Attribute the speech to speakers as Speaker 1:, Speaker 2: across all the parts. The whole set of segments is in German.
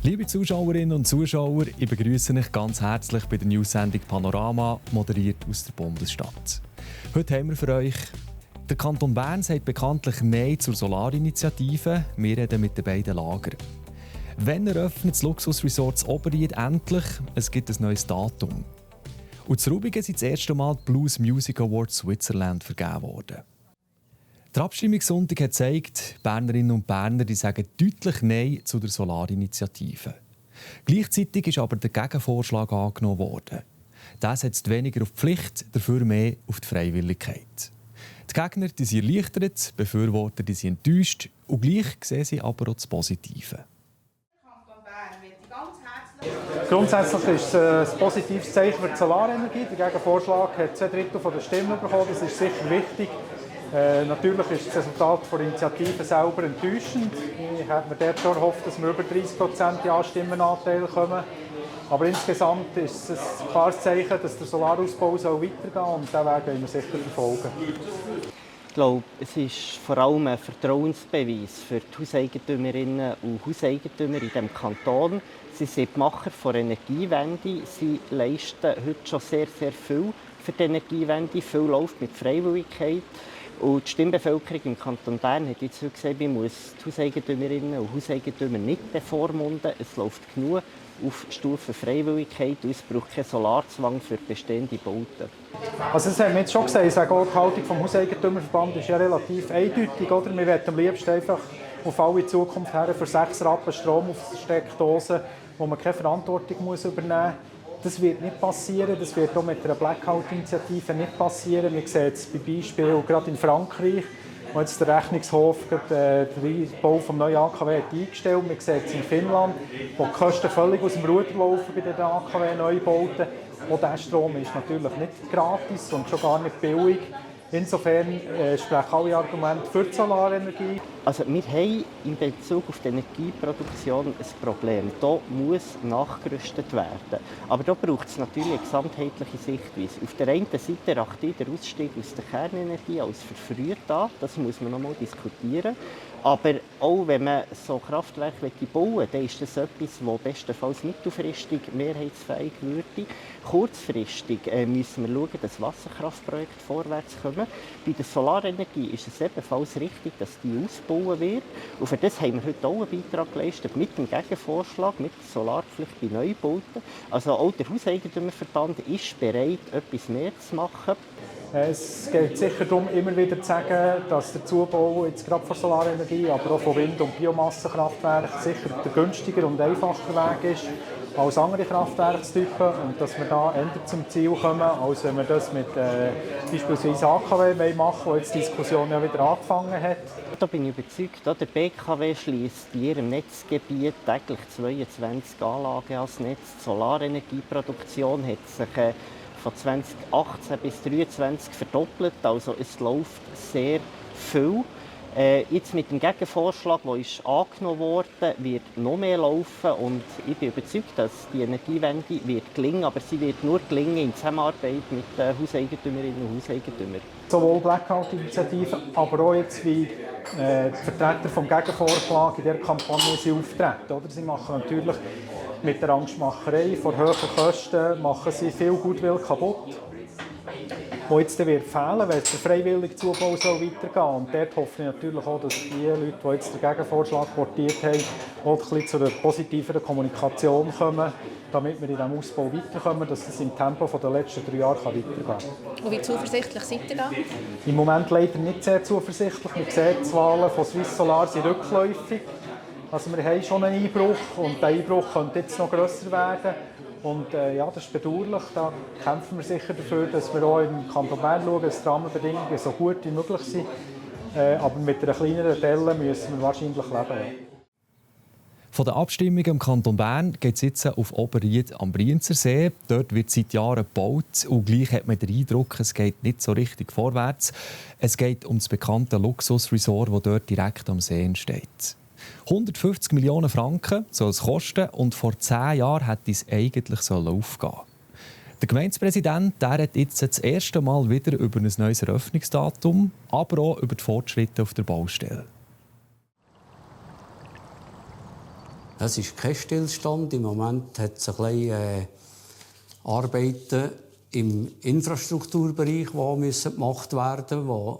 Speaker 1: Liebe Zuschauerinnen und Zuschauer, ich begrüße euch ganz herzlich bei der News-Sendung Panorama, moderiert aus der Bundesstadt. Heute haben wir für euch: Der Kanton Bern sagt bekanntlich Nein zur Solarinitiative. Wir reden mit den beiden Lagern. Wann eröffnet das Luxusresort Oberried endlich? Es gibt ein neues Datum. Und zu Rubigen sind das erste Mal die Blues Music Awards Switzerland vergeben worden. Der Abstimmungssonntag hat gezeigt, Bernerinnen und Berner die sagen deutlich Nein zu der Solarinitiative. Gleichzeitig ist aber der Gegenvorschlag angenommen worden. Der setzt weniger auf die Pflicht, dafür mehr auf die Freiwilligkeit. Die Gegner die sind erleichtert, die Befürworter die sind enttäuscht und gleich sehen sie aber auch das Positive.
Speaker 2: Grundsätzlich ist es ein positives Zeichen für die Solarenergie. Der Gegenvorschlag hat 2/3 der Stimmen bekommen. Das ist sicher wichtig. Natürlich ist das Resultat der Initiative selber enttäuschend. Ich hätte mir dort schon gehofft, dass wir über 30% Ja-Stimmenanteil kommen. Aber insgesamt ist es ein klares Zeichen, dass der Solarausbau weitergehen soll. Und diesen Weg wollen wir sicher verfolgen.
Speaker 3: Ich glaube, es ist vor allem ein Vertrauensbeweis für die Hauseigentümerinnen und Hauseigentümer in diesem Kanton. Sie sind die Macher der Energiewende. Sie leisten heute schon sehr, sehr viel für die Energiewende. Viel läuft mit Freiwilligkeit. Und die Stimmbevölkerung im Kanton Bern hat jetzt gesagt, man muss die Hauseigentümerinnen und Hauseigentümer nicht bevormunden. Es läuft genug auf Stufe Freiwilligkeit und es braucht keinen Solarzwang für bestehende Bauten.
Speaker 2: Also das haben wir jetzt schon gesagt. Ich sage auch, die Haltung vom Hauseigentümerverband ist ja relativ eindeutig. Oder? Wir wollen am liebsten einfach auf alle Zukunft her für 6 Rappen Strom auf Steckdosen, wo man keine Verantwortung übernehmen muss. Das wird nicht passieren, das wird auch mit einer Blackout-Initiative nicht passieren. Wir sehen es bei Beispielen gerade in Frankreich, wo jetzt der Rechnungshof den Bau des neuen AKW hat eingestellt hat. Wir sehen es in Finnland, wo die Kosten völlig aus dem Ruder laufen bei den AKW-Neubauten. Auch dieser Strom ist natürlich nicht gratis und schon gar nicht billig. Insofern sprechen alle Argumente für die Solarenergie.
Speaker 3: Also wir haben in Bezug auf die Energieproduktion ein Problem. Hier muss nachgerüstet werden. Aber da braucht es natürlich eine gesamtheitliche Sichtweise. Auf der einen Seite rachtet der Ausstieg aus der Kernenergie als verfrüht an. Das muss man noch mal diskutieren. Aber auch wenn man so Kraftwerke bauen will, dann ist das etwas, das bestenfalls mittelfristig mehrheitsfähig würde. Kurzfristig müssen wir schauen, dass Wasserkraftprojekte vorwärts kommen. Bei der Solarenergie ist es ebenfalls richtig, dass die ausgebaut wird. Und für das haben wir heute auch einen Beitrag geleistet mit dem Gegenvorschlag, mit der Solarpflicht bei Neubauten. Also auch der Hauseigentümerverband ist bereit, etwas mehr zu machen.
Speaker 2: Es geht sicher darum, immer wieder zu sagen, dass der Zubau jetzt gerade von Solarenergie, aber auch von Wind- und Biomassenkraftwerken sicher der günstiger und einfacher Weg ist als andere Kraftwerkstypen und dass wir da eher zum Ziel kommen, als wenn wir das mit beispielsweise AKW machen, wo jetzt die Diskussion ja wieder angefangen hat.
Speaker 3: Da bin ich überzeugt, der BKW schließt in ihrem Netzgebiet täglich 22 Anlagen ans Netz. Die Solarenergieproduktion hat sich von 2018 bis 2023 verdoppelt, also es läuft sehr viel. Jetzt mit dem Gegenvorschlag, der ist angenommen wurde, wird noch mehr laufen und ich bin überzeugt, dass die Energiewende wird gelingen, aber sie wird nur gelingen in Zusammenarbeit mit den Hauseigentümerinnen und Hauseigentümern.
Speaker 2: Sowohl Blackout-Initiative, aber auch jetzt wie die Vertreter vom Gegenvorschlag in dieser Kampagne auftreten. Oder? Sie machen natürlich mit der Angstmacherei vor hohen Kosten machen sie viel Goodwill kaputt, wo jetzt wird fehlen, wenn der freiwillige Zubau weitergehen soll. Und dort hoffe ich natürlich auch, dass die Leute, die jetzt den Gegenvorschlag portiert haben, auch ein bisschen zu einer positiveren Kommunikation kommen, damit wir in diesem Ausbau weiterkommen, dass es im Tempo der letzten 3 Jahre weitergehen kann.
Speaker 4: Und wie zuversichtlich seid ihr da?
Speaker 2: Im Moment leider nicht sehr zuversichtlich. Wir sehen, die Zahlen von Swiss Solar sind rückläufig. Also wir haben schon einen Einbruch und der Einbruch könnte jetzt noch grösser werden. Und ja, das ist bedauerlich. Da kämpfen wir sicher dafür, dass wir auch im Kanton Bern schauen, dass die Rahmenbedingungen so gut wie möglich sind. Aber mit einer kleineren Delle müssen wir wahrscheinlich leben.
Speaker 1: Von den Abstimmungen im Kanton Bern geht es jetzt auf Oberried am Brienzersee. Dort wird seit Jahren gebaut und gleich hat man den Eindruck, es geht nicht so richtig vorwärts. Es geht um das bekannte Luxusresort, das dort direkt am See steht. 150 Millionen Franken soll es kosten und vor 10 Jahren hätte es eigentlich aufgehen. Der Gemeindepräsident hat jetzt das erste Mal wieder über ein neues Eröffnungsdatum, aber auch über die Fortschritte auf der Baustelle.
Speaker 5: Es ist kein Stillstand. Im Moment hat es ein bisschen Arbeiten im Infrastrukturbereich, die gemacht werden müssen,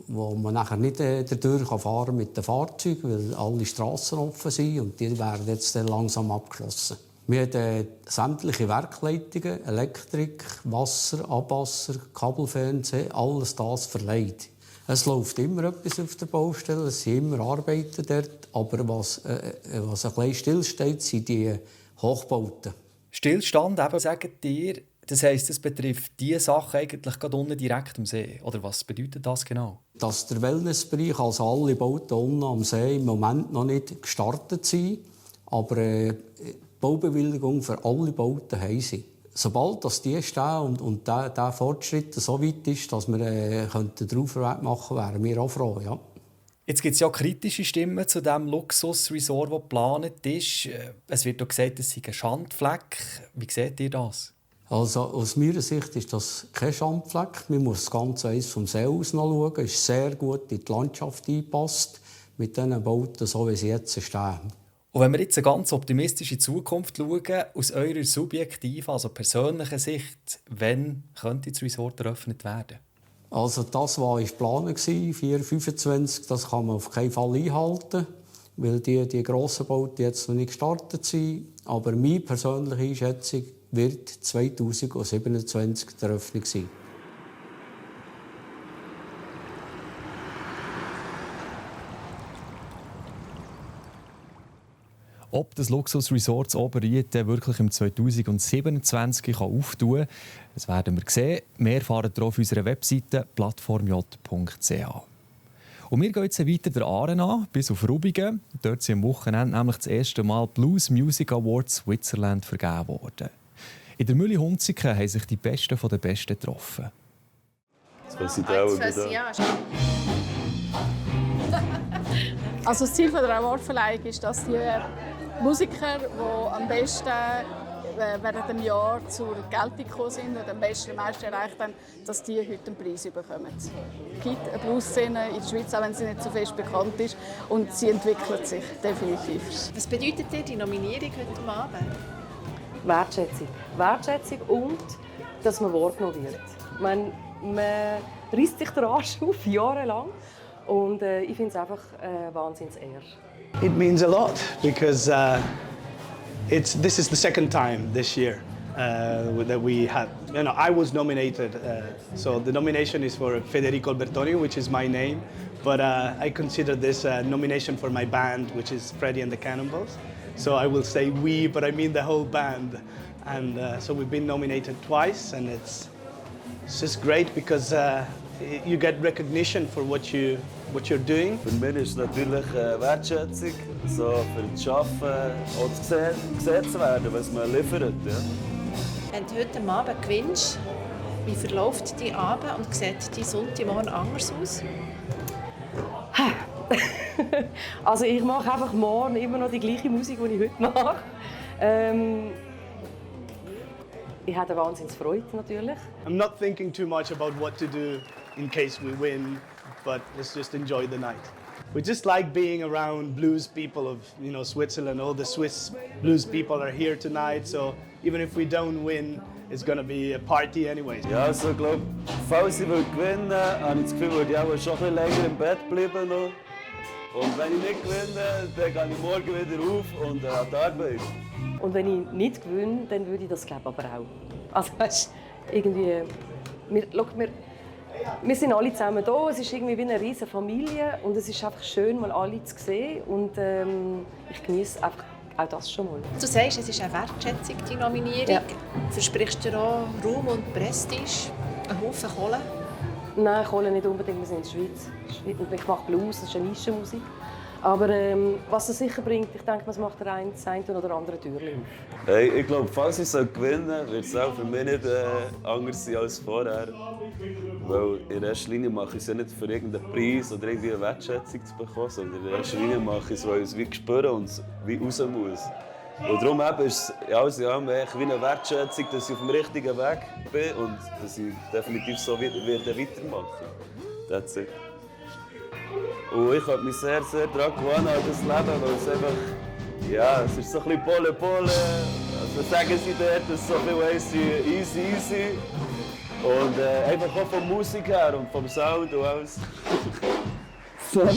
Speaker 5: wo man nachher nicht dadurch fahren kann mit den Fahrzeugen, weil alle Strassen offen sind und die werden jetzt dann langsam abgeschlossen. Wir haben sämtliche Werkleitungen, Elektrik, Wasser, Abwasser, Kabelfernsehen, alles das verleiht. Es läuft immer etwas auf der Baustelle, es sind immer Arbeiten dort, aber was ein bisschen stillsteht, sind die Hochbauten.
Speaker 1: Stillstand, eben, sagt ihr, das heisst, es betrifft diese Sachen eigentlich gerade unten direkt am See. Oder was bedeutet das genau?
Speaker 5: Dass der Wellnessbereich, also alle Bauten unten am See, im Moment noch nicht gestartet sind, aber die Baubewilligung für alle Bauten haben sie. Sobald das die stehen und der Fortschritt so weit ist, dass wir den Aufwärts machen könnten, wären wir auch froh. Ja.
Speaker 1: Jetzt gibt es ja kritische Stimmen zu diesem Luxusresort, das geplant ist. Es wird auch gesagt, es sei ein Schandfleck. Wie seht ihr das?
Speaker 5: Also aus meiner Sicht ist das kein Schandfleck. Man muss das Ganze eins vom See aus schauen. Es ist sehr gut in die Landschaft eingepasst mit diesen Bauten, so wie sie jetzt stehen.
Speaker 1: Und wenn wir jetzt eine ganz optimistische Zukunft schauen, aus eurer subjektiven, also persönlichen Sicht, wann könnte das Resort eröffnet werden?
Speaker 5: Also das war geplant, 4/25, das kann man auf keinen Fall einhalten, weil die grossen Bauten jetzt noch nicht gestartet sind. Aber meine persönliche Einschätzung wird 2027 die Eröffnung sein.
Speaker 1: Ob das Luxusresort Oberried wirklich im 2027 auftun kann, das werden wir sehen. Mehr erfahren ihr auf unserer Webseite plattformj.ch. Und wir gehen jetzt weiter der Aare an, bis auf Rubigen. Dort sind am Wochenende nämlich das erste Mal Blues Music Awards Switzerland vergeben worden. In der Mühle Hunziken haben sich die Besten von den Besten getroffen.
Speaker 6: Also das Ziel der Awardverleihung ist, dass die Musiker, die am besten während dem Jahr zur Geltung gekommen sind und am meisten erreicht haben, dass die heute einen Preis bekommen. Es gibt eine Blues-Szene in der Schweiz, auch wenn sie nicht so fest bekannt ist, und sie entwickelt sich definitiv.
Speaker 4: Was bedeutet dir die Nominierung heute Abend?
Speaker 7: Wertschätzung. Wertschätzung und dass man wahrgenommen wird. Man reißt sich den Arsch auf, jahrelang. Und ich finde es einfach Wahnsinns-Ehre.
Speaker 8: It means a lot because this is the second time this year that we had. You know, I was nominated, so the nomination is for Federico Albertoni, which is my name, but I consider this a nomination for my band, which is Freddie and the Cannonballs. So I will say we, but I mean the whole band. And so we've been nominated twice, and it's just great because you get recognition for what you're doing.
Speaker 9: Für mich ist es natürlich Wertschätzung, so für das Arbeiten auch gesehen zu werden, was man liefert. Ja.
Speaker 4: Wenn du heute Abend gewinnst, wie verläuft dein Abend und sieht dein Sonntagmorgen anders aus?
Speaker 7: Also ich mache einfach morgen immer noch die gleiche Musik, die ich heute mache. Ich habe eine Wahnsinnsfreude natürlich.
Speaker 8: I'm not thinking too much about what to do in case we win, but let's just enjoy the night. We just like being around blues people of Switzerland. All the Swiss blues people are here tonight, so even if we don't win, it's gonna be a party anyway.
Speaker 9: Ja, also ich glaube, falls ich gewinnen würde, habe ich das Gefühl, würde ich auch schon ein bisschen länger im Bett bleiben noch. Und wenn ich nicht gewinne, dann gehe ich morgen wieder auf und an die Arbeit.
Speaker 7: Und wenn ich nicht gewinne, dann würde ich das glaube aber auch. Also weißt, irgendwie, wir sind alle zusammen da. Es ist irgendwie wie eine riesige Familie und es ist einfach schön, mal alle zu sehen. Und ich genieße einfach auch das schon mal.
Speaker 4: Du sagst, es ist eine Wertschätzung, die Nominierung.
Speaker 7: Ja.
Speaker 4: Versprichst du auch Ruhm und Prestige? Einen Haufen Kohle?
Speaker 7: Nein, Kohle nicht unbedingt. Wir sind in der Schweiz. Ich mache Blues, das ist eine Nischenmusik. Aber was es sicher bringt, ich denke, es macht der eine oder andere Türchen auf.
Speaker 9: Hey, ich glaube, falls ich gewinnen sollte, wird es auch für mich nicht anders sein als vorher. Weil in erster Linie mache ich es ja nicht für irgendeinen Preis oder irgendwie eine Wertschätzung zu bekommen, sondern in erster Linie mache ich es, weil ich es wie spüre und es wie raus muss. Und darum ist es wie eine Wertschätzung, dass ich auf dem richtigen Weg bin und dass ich definitiv so weitermachen werde. Und ich habe mich sehr, sehr daran gewohnt an das Leben, weil es einfach Ja, es ist so ein bisschen Pole. Also sagen sie dort, es ist so ein bisschen easy. Und einfach auch von Musik her und vom Sound und alles. Sorry.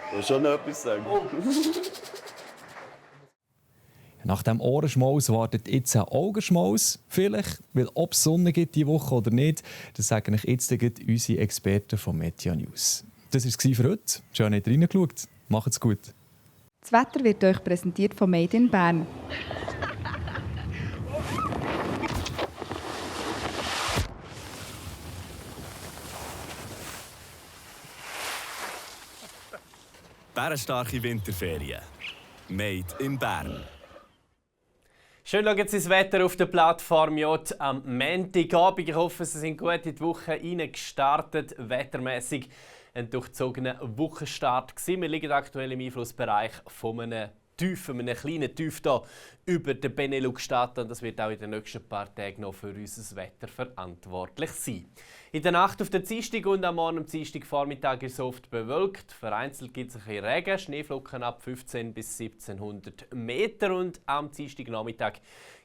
Speaker 9: Ich will schon noch etwas sagen.
Speaker 1: Nach dem Ohrenschmaus wartet jetzt ein Augenschmaus. Vielleicht, weil ob es Sonne gibt diese Woche oder nicht, das sagen euch jetzt unsere Experten von Media News. Das war es für heute. Schön, dass ihr reingeschaut. Macht's gut.
Speaker 10: Das Wetter wird euch präsentiert von Made in Bern.
Speaker 11: Bärenstarke Winterferien. Made in Bern.
Speaker 12: Schön schauen Sie das Wetter auf der Plattform J am Montagabend. Ich hoffe, Sie sind gut in die Woche gestartet, wettermäßig ein durchzogener Wochenstart gewesen. Wir liegen aktuell im Einflussbereich von einem kleinen Tief hier über den Benelux-Staaten. Das wird auch in den nächsten paar Tagen noch für unser Wetter verantwortlich sein. In der Nacht auf den Dienstag und am Morgen am Dienstagvormittag ist es oft bewölkt. Vereinzelt gibt es ein bisschen Regen, Schneeflocken ab 15 bis 1700 Meter. Und am Dienstagnachmittag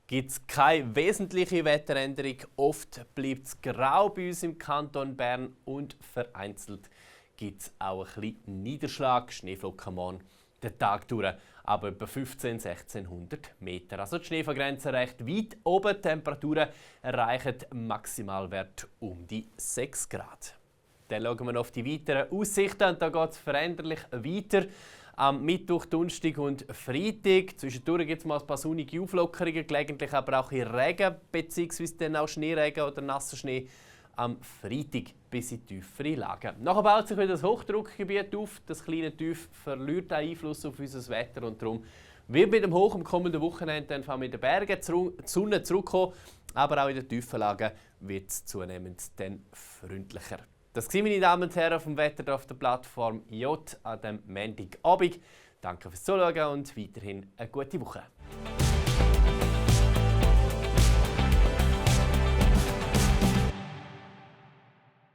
Speaker 12: gibt es keine wesentliche Wetteränderung. Oft bleibt es grau bei uns im Kanton Bern und vereinzelt gibt es auch ein bisschen Niederschlag, Schneeflocken morgen den Tag durch, aber etwa 1500-1600 Meter. Also die Schneefallgrenze recht weit oben. Die Temperaturen erreichen Maximalwert um die 6 Grad. Dann schauen wir noch auf die weiteren Aussichten und da geht es veränderlich weiter. Am Mittwoch, Donnerstag und Freitag. Zwischendurch gibt es mal ein paar sonnige Auflockerungen, gelegentlich aber auch in Regen bzw. dann auch Schneeregen oder nasser Schnee. Am Freitag bis in tiefere Lagen. Nachher baut sich wieder das Hochdruckgebiet auf. Das kleine Tief verliert auch Einfluss auf unser Wetter und darum wird mit dem Hoch am kommenden Wochenende dann in den Bergen die Sonne zurückkommen, aber auch in den tiefen Lagen wird es zunehmend dann freundlicher. Das waren, meine Damen und Herren, vom Wetter auf der Plattform J an dem Montagabend. Danke fürs Zuschauen und weiterhin eine gute Woche.